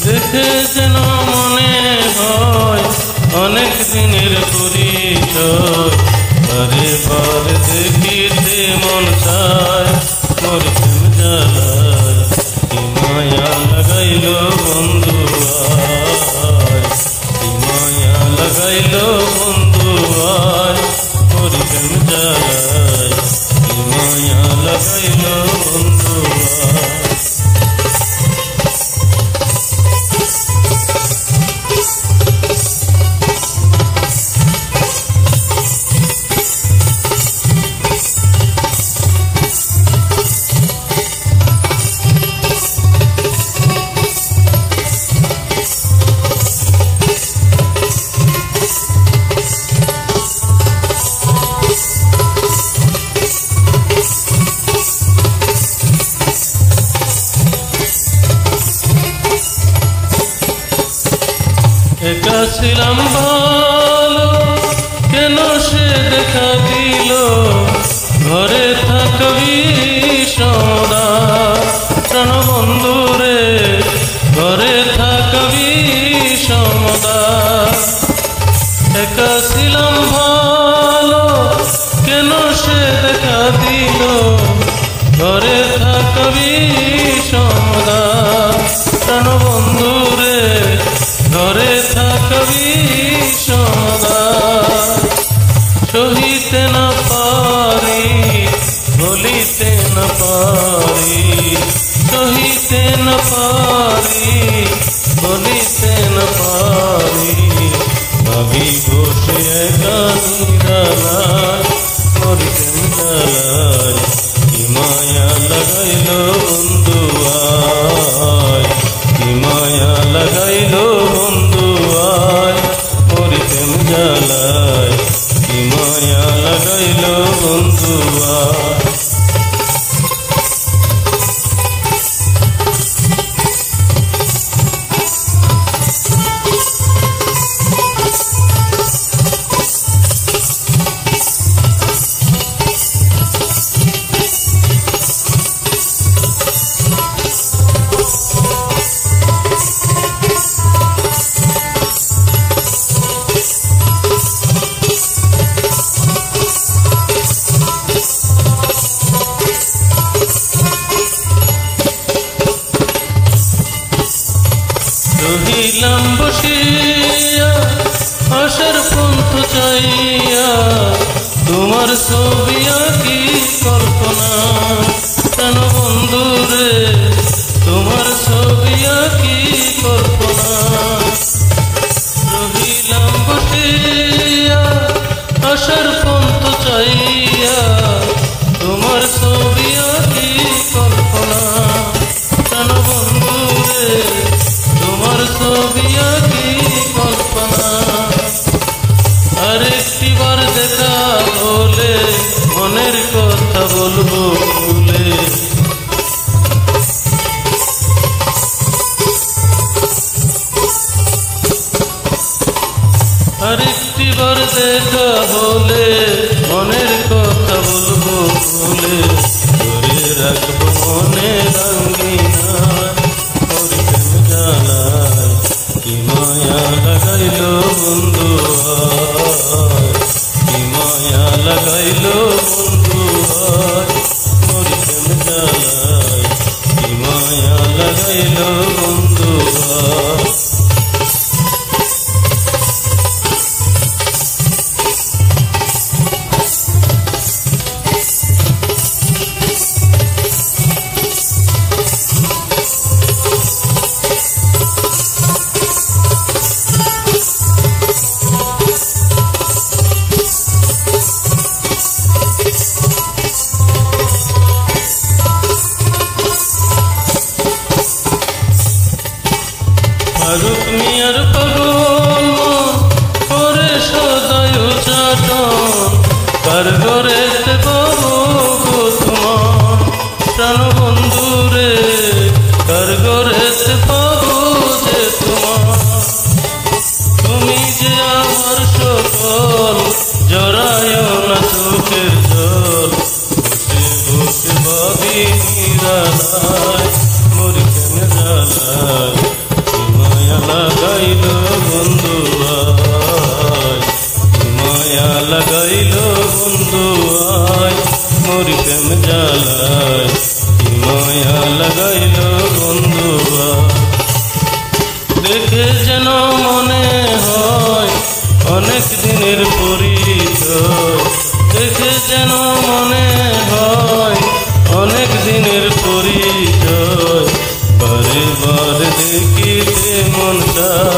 দেখে যেন মনে হয় অনেক দিনের পরিচয়, বারে বারে দেখিতে মন চায় মোর প্রেম জ্বালায়। কি মায়া লাগাইল বন্ধু আয়, কি মায়া লাগাইল বন্ধু আয় মোর প্রেম জ্বালায়। কি মায়া লাগাইল বন্ধু আয়। একা ছিলাম ভালো কেন সে দেখা দিল, ঘরে থাকবি সদা প্রাণবন্ধু রে, ঘরে থাকবি সমদা। একা ছিলাম ভালো কেন সে দেখা দিল, ঘরে থাকবি সমদা প্রাণবন্ধু রে, ঘরে থাকবি সদা। সহিতে না পারি বলিতে না পারি, সহিতে না পারি বলিতে না পারি, ভাবি বসে একা নিরালায় মোর প্রেম জ্বালায়। কি মায়া লাগাইল বন্ধু আয়, কি মায়া লাগাইল বন্ধু আয় মোর প্রেম জ্বালায়। কি মায়া লাগাইল বন্ধু আয়। রহিলাম বসিয়া আশার পন্থ চাইয়া, তোমার ছবি আঁকি কল্পনা প্রাণবন্ধু রে, তোমার ছবি আঁকি কল্পনা। রহিলাম বসিয়া আশার পন্থ চাইয়া, তোমার ছবি আঁকি কল্পনা প্রাণবন্ধু রে, তোমার ছবি আঁকি কল্পনা। আরেকটিবার দেখা হলে মনের কথা বলবো ভুলে, আরেকটিবার দেখা হলে মনের কথা বলবো ভুলে, ধরে রাখবো মনে রঙ্গিনা মোর প্রেম জ্বালায়। কি মায়া লাগাইল বন্ধু আয়, কি মায়া লাগাইল বন্ধু আয় মোর প্রেম জ্বালায়। কি মায়া লাগাইল বন্ধু আয়। ফারুক মিয়ার পাগল করে সদায় চাটন, কার ঘরেতে পাবো গো তোমার প্রাণবন্ধু রে, কার ঘরেতে পাবো যে তোমার। তুমি যে আমার সকল জড়ায় না চোখের জল, বসে বসে ভাবি নিরালায় মোর প্রেম জ্বালায়। জ্বালায় কি মায়া লাগাইল বন্ধুয়া। দেখে যেন মনে হয় অনেক দিনের পরিচয়, দেখে যেন মনে হয় অনেক দিনের পরিচয়, বারে বারে দেখিতে মন চায়